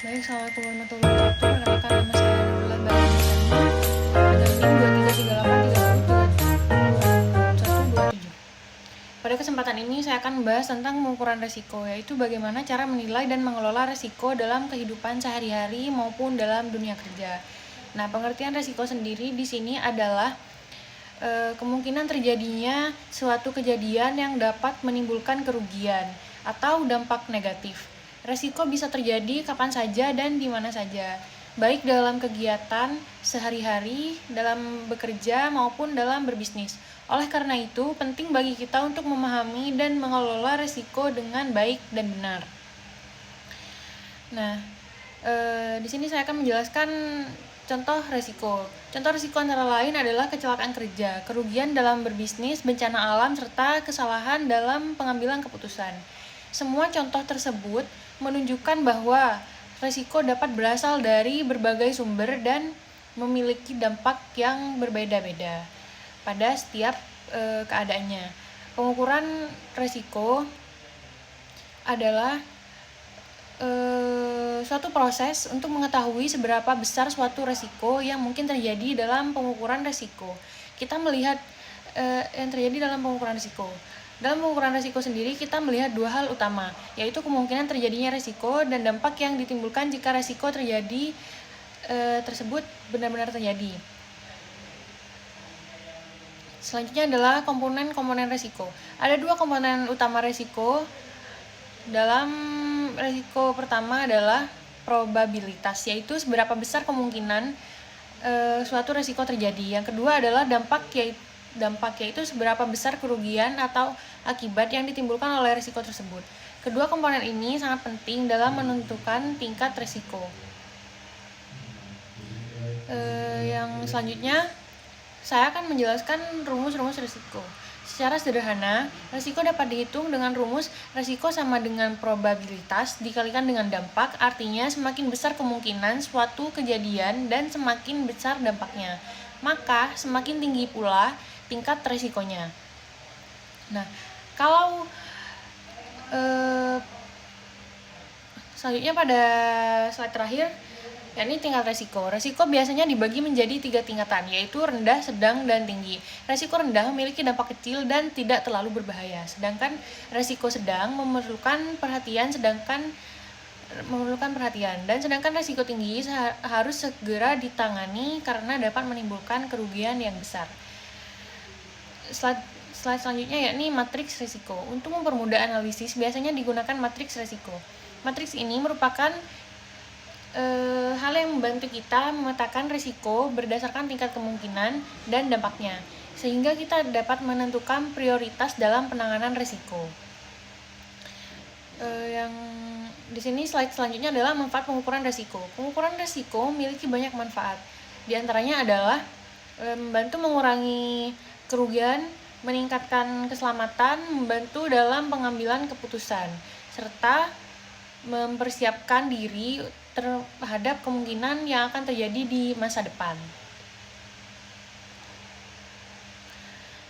Baik, assalamualaikum warahmatullahi wabarakatuh. Perkenalkan nama saya adalah Bayu dengan NIM 2338322127. Pada kesempatan ini saya akan membahas tentang pengukuran resiko, yaitu bagaimana cara menilai dan mengelola resiko dalam kehidupan sehari-hari maupun dalam dunia kerja. Nah, pengertian resiko sendiri di sini adalah kemungkinan terjadinya suatu kejadian yang dapat menimbulkan kerugian atau dampak negatif. Resiko bisa terjadi kapan saja dan di mana saja, baik dalam kegiatan sehari-hari, dalam bekerja, maupun dalam berbisnis. Oleh karena itu, penting bagi kita untuk memahami dan mengelola resiko dengan baik dan benar. Nah, di sini saya akan menjelaskan contoh resiko. Contoh resiko antara lain adalah kecelakaan kerja, kerugian dalam berbisnis, bencana alam, serta kesalahan dalam pengambilan keputusan. Semua contoh tersebut menunjukkan bahwa resiko dapat berasal dari berbagai sumber dan memiliki dampak yang berbeda-beda pada setiap keadaannya. Pengukuran resiko adalah suatu proses untuk mengetahui seberapa besar suatu resiko yang mungkin terjadi dalam pengukuran resiko. Kita melihat yang terjadi dalam pengukuran resiko. Dalam pengukuran resiko sendiri, kita melihat dua hal utama, yaitu kemungkinan terjadinya resiko dan dampak yang ditimbulkan jika resiko terjadi tersebut benar-benar terjadi. Selanjutnya adalah komponen-komponen resiko. Ada dua komponen utama resiko. Dalam resiko pertama adalah probabilitas, yaitu seberapa besar kemungkinan suatu resiko terjadi. Yang kedua adalah dampak, yaitu seberapa besar kerugian atau akibat yang ditimbulkan oleh resiko tersebut. Kedua komponen ini sangat penting dalam menentukan tingkat resiko. Yang selanjutnya, saya akan menjelaskan rumus-rumus resiko. Secara sederhana, resiko dapat dihitung dengan rumus resiko sama dengan probabilitas dikalikan dengan dampak, artinya semakin besar kemungkinan suatu kejadian dan semakin besar dampaknya, maka semakin tinggi pula tingkat resikonya. Nah, kalau selanjutnya pada slide terakhir, yakni tingkat resiko. Resiko biasanya dibagi menjadi 3 tingkatan, yaitu rendah, sedang, dan tinggi. Resiko rendah memiliki dampak kecil dan tidak terlalu berbahaya, sedangkan resiko sedang memerlukan perhatian, dan sedangkan resiko tinggi harus segera ditangani karena dapat menimbulkan kerugian yang besar. Slide selanjutnya yakni matriks resiko. Untuk mempermudah analisis, biasanya digunakan matriks resiko. Matriks ini merupakan hal yang membantu kita memetakan risiko berdasarkan tingkat kemungkinan dan dampaknya, sehingga kita dapat menentukan prioritas dalam penanganan risiko. Yang di sini slide selanjutnya adalah manfaat pengukuran risiko. Pengukuran risiko memiliki banyak manfaat. Di antaranya adalah membantu mengurangi kerugian, meningkatkan keselamatan, membantu dalam pengambilan keputusan, serta mempersiapkan diri terhadap kemungkinan yang akan terjadi di masa depan.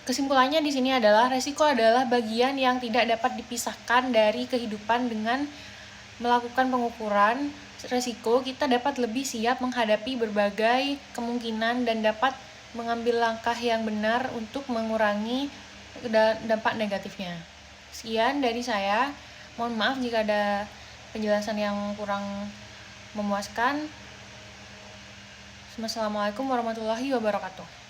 Kesimpulannya di sini adalah resiko adalah bagian yang tidak dapat dipisahkan dari kehidupan. Dengan melakukan pengukuran resiko, kita dapat lebih siap menghadapi berbagai kemungkinan dan dapat mengambil langkah yang benar untuk mengurangi dampak negatifnya. Sekian dari saya. Mohon maaf jika ada penjelasan yang kurang memuaskan. Wassalamualaikum warahmatullahi wabarakatuh.